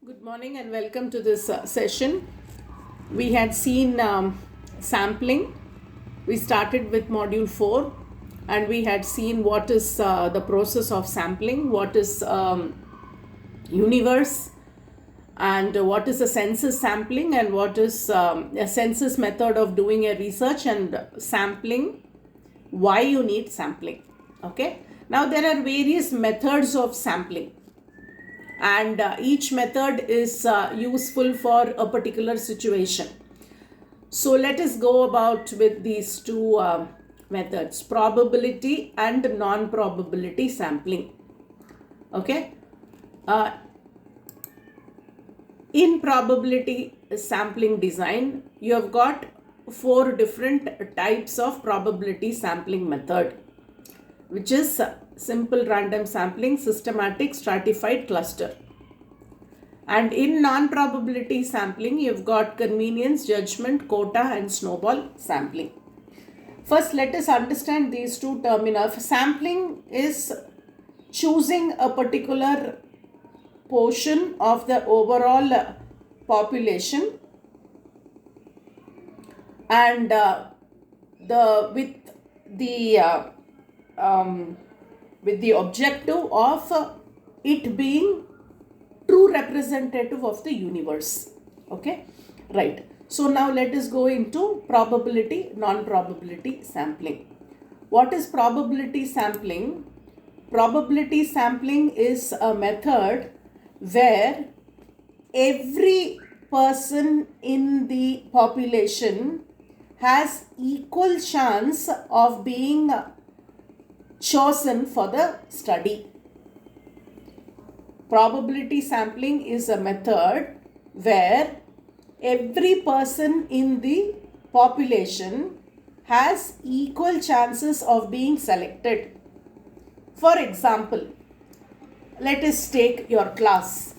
Good morning and welcome to this session. We had seen sampling. We started with module 4 and we had seen what is the process of sampling, what is universe, and what is a census sampling, and what is a census method of doing a research, and sampling, why you need sampling. Okay. Now there are various methods of sampling, and each method is useful for a particular situation. So let us go about with these two methods, probability and non-probability sampling. Okay. In probability sampling design, you have got 4 different types of probability sampling method, which is simple random sampling, systematic, stratified, cluster. And in non-probability sampling, you've got convenience, judgment, quota, and snowball sampling. First, let us understand these two termini. Sampling is choosing a particular portion of the overall population, and with the objective of it being true representative of the universe. Okay, right. So now let us go into probability, non-probability sampling. What is probability sampling? Probability sampling is a method where every person in the population has equal chance of being chosen for the study. Probability sampling is a method where every person in the population has equal chances of being selected. For example, let us take your class,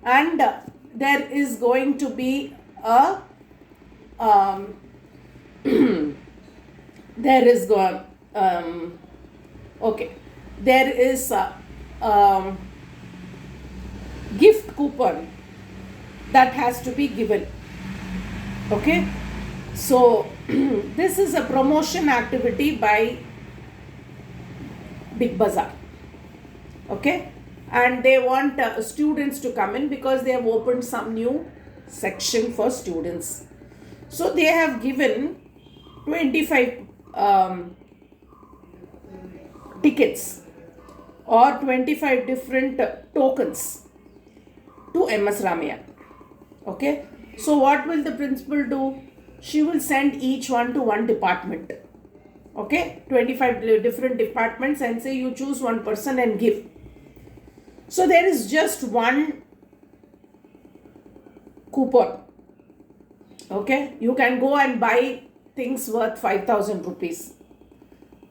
and there is going to be a there is a gift coupon that has to be given. Okay, so this is a promotion activity by Big Bazaar. Okay, and they want students to come in because they have opened some new section for students. So they have given 25 tickets or 25 different tokens to MS Ramaya. Okay, so what will the principal do? She will send each one to one department. Okay, 25 different departments, and say you choose one person and give. So there is just one coupon. Okay, you can go and buy things worth 5,000 rupees.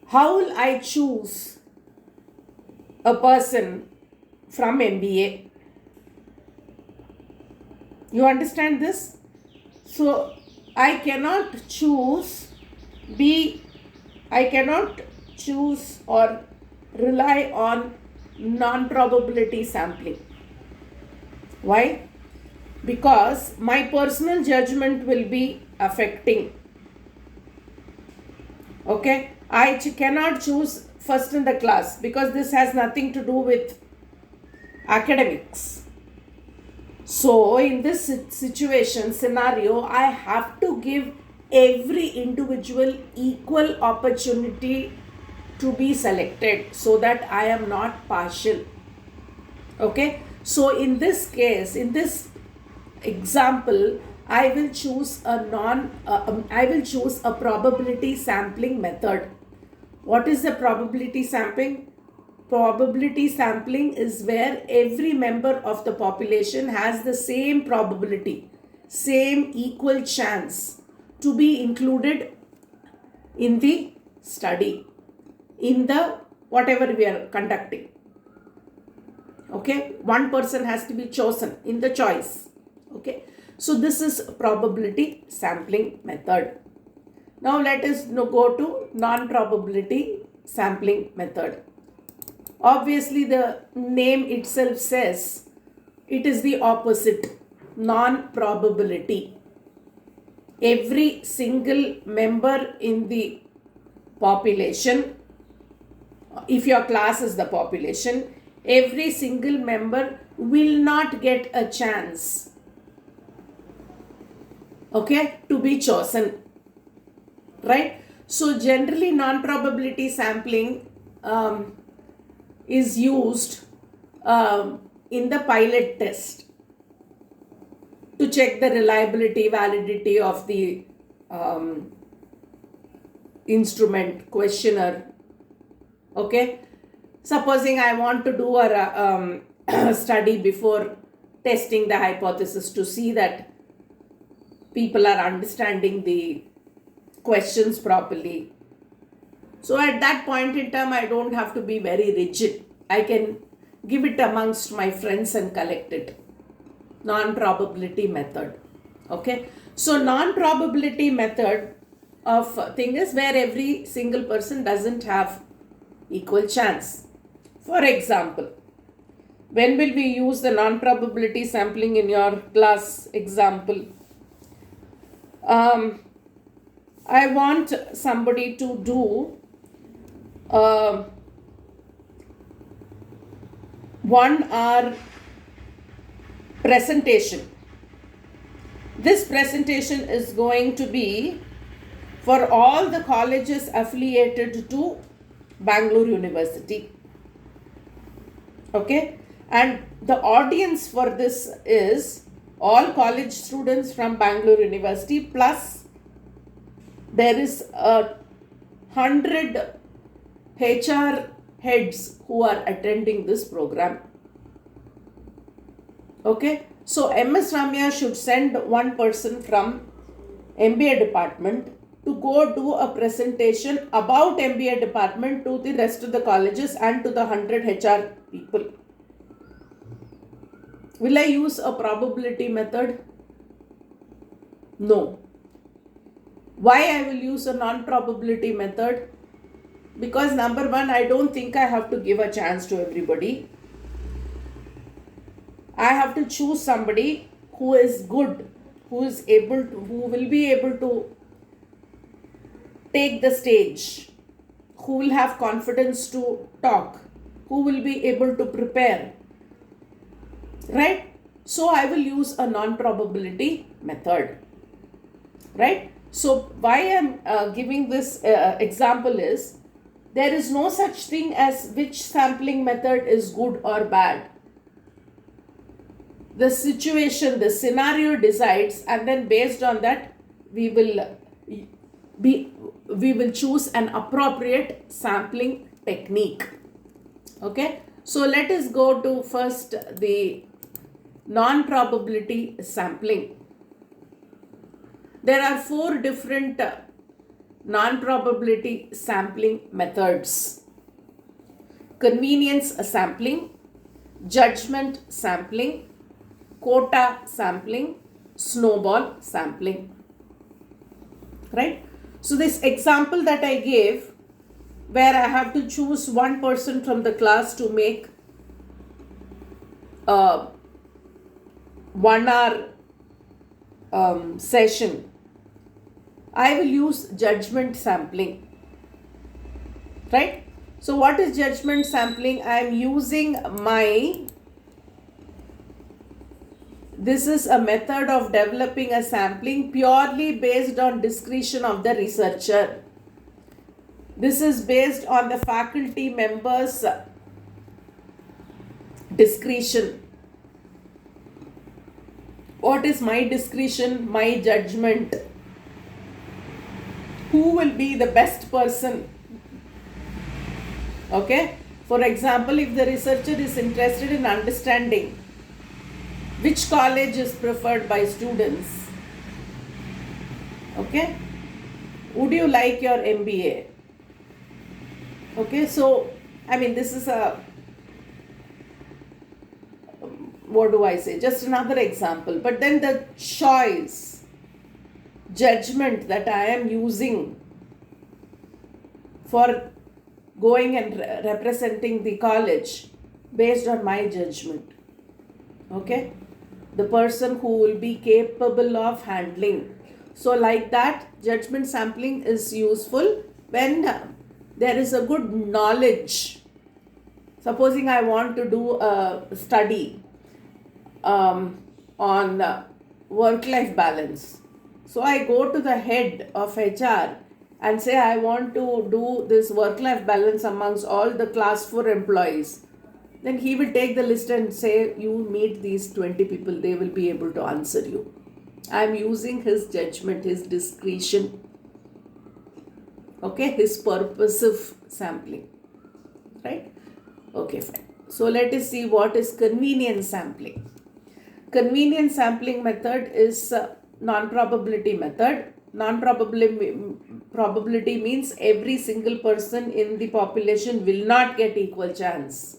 How will I choose a person from MBA? You understand this? So I cannot choose or rely on non-probability sampling. Why? Because my personal judgment will be affecting. Okay, I cannot choose first in the class because this has nothing to do with academics. So in this scenario, I have to give every individual equal opportunity to be selected so that I am not partial. Okay, so in this case, in this example, I will choose a probability sampling method. What is the probability sampling? Probability sampling is where every member of the population has the same probability, same equal chance to be included in the study, in the whatever we are conducting. Okay, one person has to be chosen in the choice. Okay, so this is probability sampling method. Now let us go to non-probability sampling method. Obviously, the name itself says It is the opposite, non-probability. Every single member in the population, if your class is the population, every single member will not get a chance, okay, to be chosen, right? So generally non-probability sampling is used in the pilot test to check the reliability, validity of the instrument, questionnaire. Okay, supposing I want to do a study before testing the hypothesis to see that people are understanding the questions properly. So at that point in time, I don't have to be very rigid. I can give it amongst my friends and collect it. Non-probability method. Okay, so non-probability method of thing is where every single person doesn't have equal chance. For example, when will we use the non-probability sampling in your class example? I want somebody to do 1 hour presentation. This presentation is going to be for all the colleges affiliated to Bangalore University. Okay, and the audience for this is all college students from Bangalore University, plus there is 100 HR heads who are attending this program. Okay, so MS Ramya should send one person from MBA department to go do a presentation about MBA department to the rest of the colleges and to the 100 HR people. Will I use a probability method? No. Why I will use a non-probability method? Because number one, I don't think I have to give a chance to everybody. I have to choose somebody who is good, who will be able to take the stage, who will have confidence to talk, who will be able to prepare, right? So I will use a non-probability method, right? So why I'm giving this example is, there is no such thing as which sampling method is good or bad. The situation, the scenario decides, and then based on that, we will choose an appropriate sampling technique. Okay, so let us go to first the non-probability sampling. There are 4 different non-probability sampling methods: convenience sampling, judgment sampling, quota sampling, snowball sampling. Right? So this example that I gave, where I have to choose one person from the class to make a 1 hour session, I will use judgment sampling. Right? So what is judgment sampling? I am using this is a method of developing a sampling purely based on discretion of the researcher. This is based on the faculty members' discretion. What is my discretion? My judgment. Who will be the best person? Okay. For example, if the researcher is interested in understanding which college is preferred by students, okay, would you like your MBA? Okay, so I mean, this is what do I say? Just another example. But then the choice, judgment that I am using for going and representing the college based on my judgment. Okay, the person who will be capable of handling. So like that, judgment sampling is useful when there is a good knowledge. Supposing I want to do a study on work life balance. So I go to the head of HR and say, I want to do this work life balance amongst all the class 4 employees. Then he will take the list and say, you meet these 20 people, they will be able to answer you. I am using his judgment, his discretion, okay, his purposive sampling, right? Okay, fine. So let us see what is convenience sampling. Convenience sampling method is non-probability method. Non-probability means every single person in the population will not get equal chance.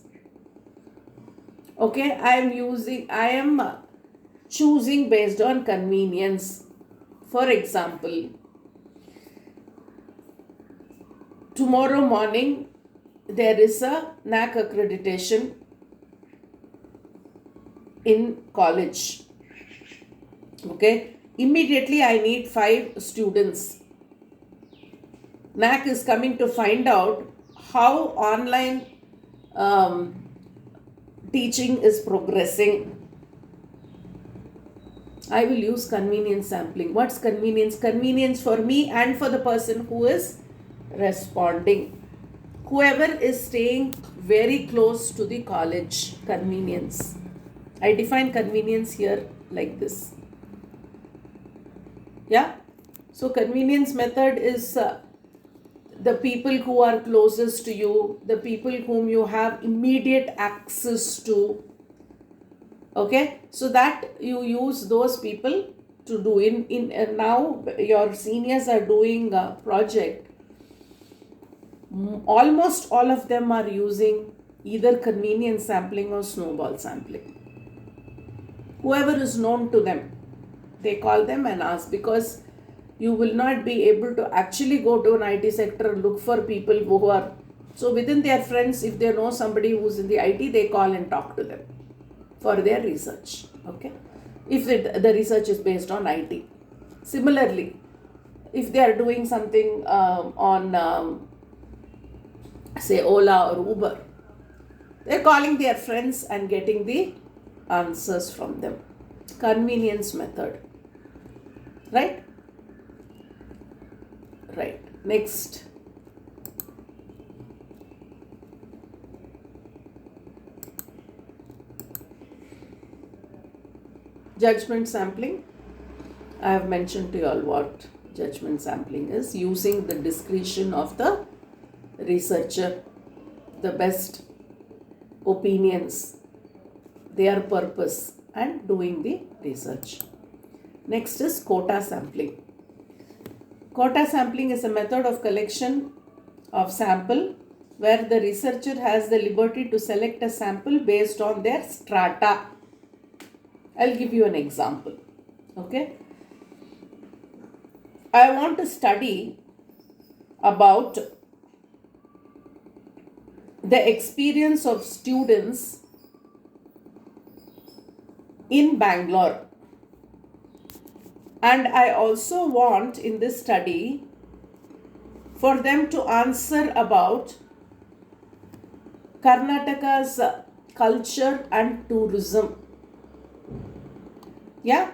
Okay, I am choosing based on convenience. For example, tomorrow morning there is a NAC accreditation in college. Okay, immediately I need 5 students. NAC is coming to find out how online teaching is progressing. I will use convenience sampling. What's convenience? Convenience for me and for the person who is responding. Whoever is staying very close to the college, convenience. I define convenience here like this. Yeah. So convenience method is the people who are closest to you, the people whom you have immediate access to. Okay, so that you use those people to do. Now your seniors are doing a project. Almost all of them are using either convenience sampling or snowball sampling. Whoever is known to them, they call them and ask, because you will not be able to actually go to an IT sector and look for people who are, so within their friends, if they know somebody who's in the IT, they call and talk to them for their research. Okay, if the research is based on IT. Similarly, if they are doing something on say Ola or Uber, they're calling their friends and getting the answers from them. Convenience method, right? Right. Next. Judgment sampling. I have mentioned to you all what judgment sampling is. Using the discretion of the researcher, the best opinions, their purpose, and doing the research. Next is quota sampling. Quota sampling is a method of collection of sample where the researcher has the liberty to select a sample based on their strata. I'll give you an example. Okay. I want to study about the experience of students in Bangalore. And I also want in this study for them to answer about Karnataka's culture and tourism. Yeah.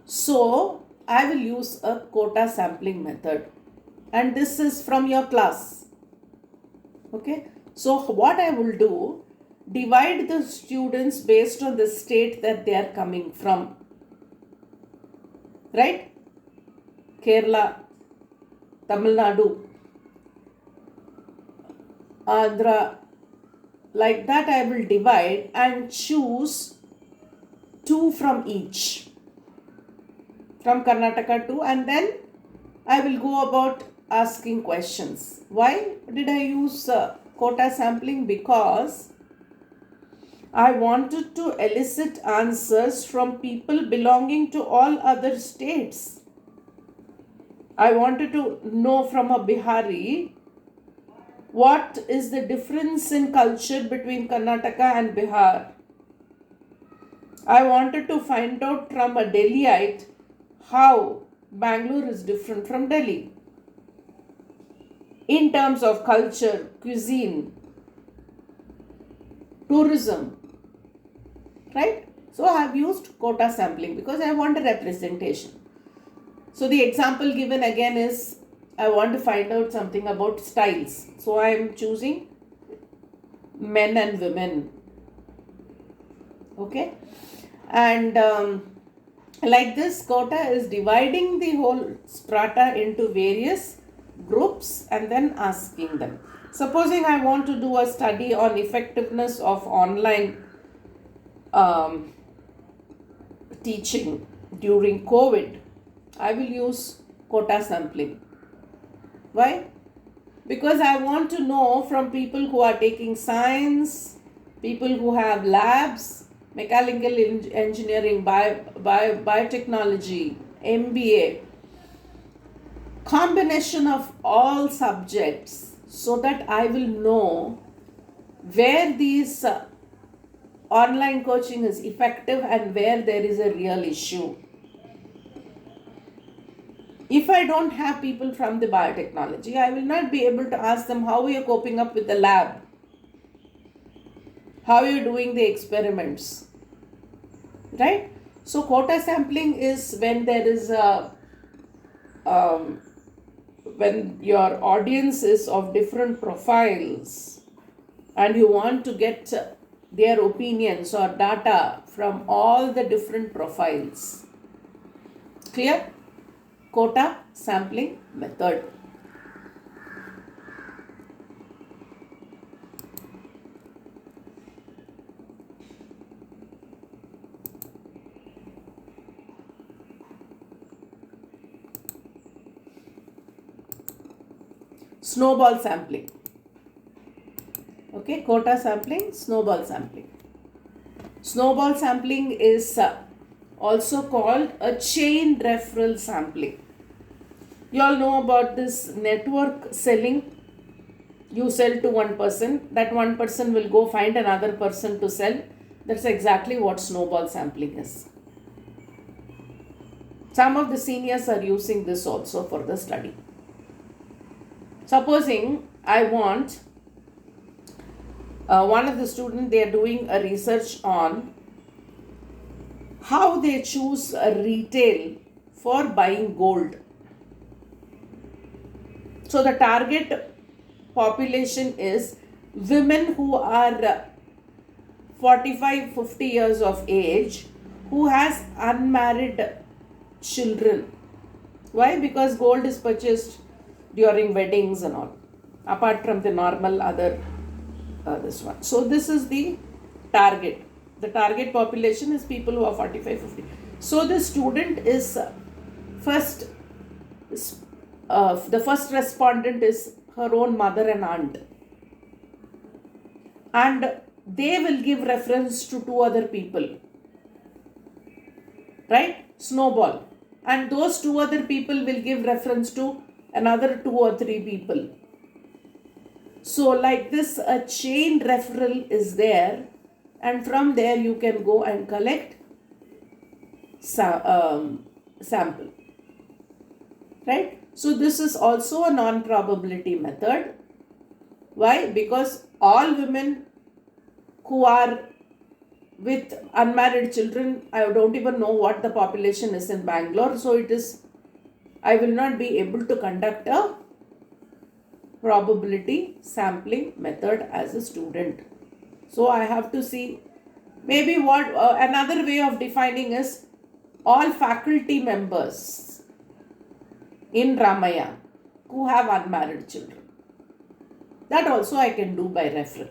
So I will use a quota sampling method. And this is from your class. Okay. So what I will do, divide the students based on the state that they are coming from. Right? Kerala, Tamil Nadu, Andhra. Like that I will divide and choose 2 from each. From Karnataka 2, and then I will go about asking questions. Why did I use quota sampling? Because I wanted to elicit answers from people belonging to all other states. I wanted to know from a Bihari what is the difference in culture between Karnataka and Bihar. I wanted to find out from a Delhiite how Bangalore is different from Delhi in terms of culture, cuisine, tourism, right? So I have used quota sampling because I want a representation. So the example given again is I want to find out something about styles. So I am choosing men and women. Okay. And like this, quota is dividing the whole strata into various groups and then asking them. Supposing I want to do a study on effectiveness of online um, teaching during COVID, I will use quota sampling. Why? Because I want to know from people who are taking science, people who have labs, mechanical engineering, biotechnology, MBA, combination of all subjects, so that I will know where these online coaching is effective and where there is a real issue. If I don't have people from the biotechnology, I will not be able to ask them how you are coping up with the lab, how you are doing the experiments, right? So quota sampling is when there is a when your audience is of different profiles and you want to get their opinions or data from all the different profiles. Clear? Quota sampling method. Snowball sampling. Okay, quota sampling, snowball sampling. Snowball sampling is also called a chain referral sampling. You all know about this network selling. You sell to one person, that one person will go find another person to sell. That's exactly what snowball sampling is. Some of the seniors are using this also for the study. Supposing I want one of the students, they are doing a research on how they choose a retail for buying gold. So the target population is women who are 45-50 years of age who has unmarried children. Why? Because gold is purchased during weddings and all, apart from the normal other this one. So this is the target. The target population is people who are 45-50. So the student is first, the first respondent is her own mother and aunt. And they will give reference to two other people. Right? Snowball. And those two other people will give reference to another 2 or 3 people. So like this, a chain referral is there, and from there you can go and collect sample. Right? So this is also a non-probability method. Why? Because all women who are with unmarried children, I don't even know what the population is in Bangalore. So I will not be able to conduct a probability sampling method as a student. So I have to see maybe what another way of defining is all faculty members in Ramaya who have unmarried children. That also I can do by referral.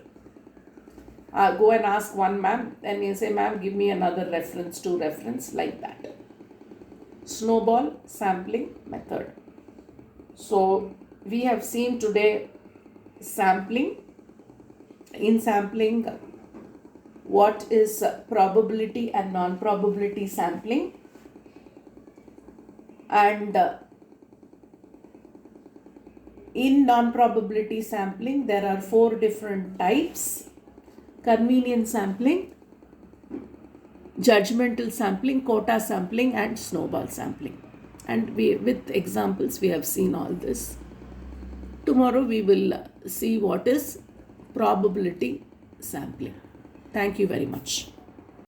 Go and ask one ma'am, and you say, ma'am, give me another reference, 2 reference, like that. Snowball sampling method. So we have seen today sampling. In sampling, what is probability and non-probability sampling. And in non-probability sampling, there are 4 different types. Convenience sampling, judgmental sampling, quota sampling, and snowball sampling. And with examples, we have seen all this. Tomorrow we will see what is probability sampling. Thank you very much.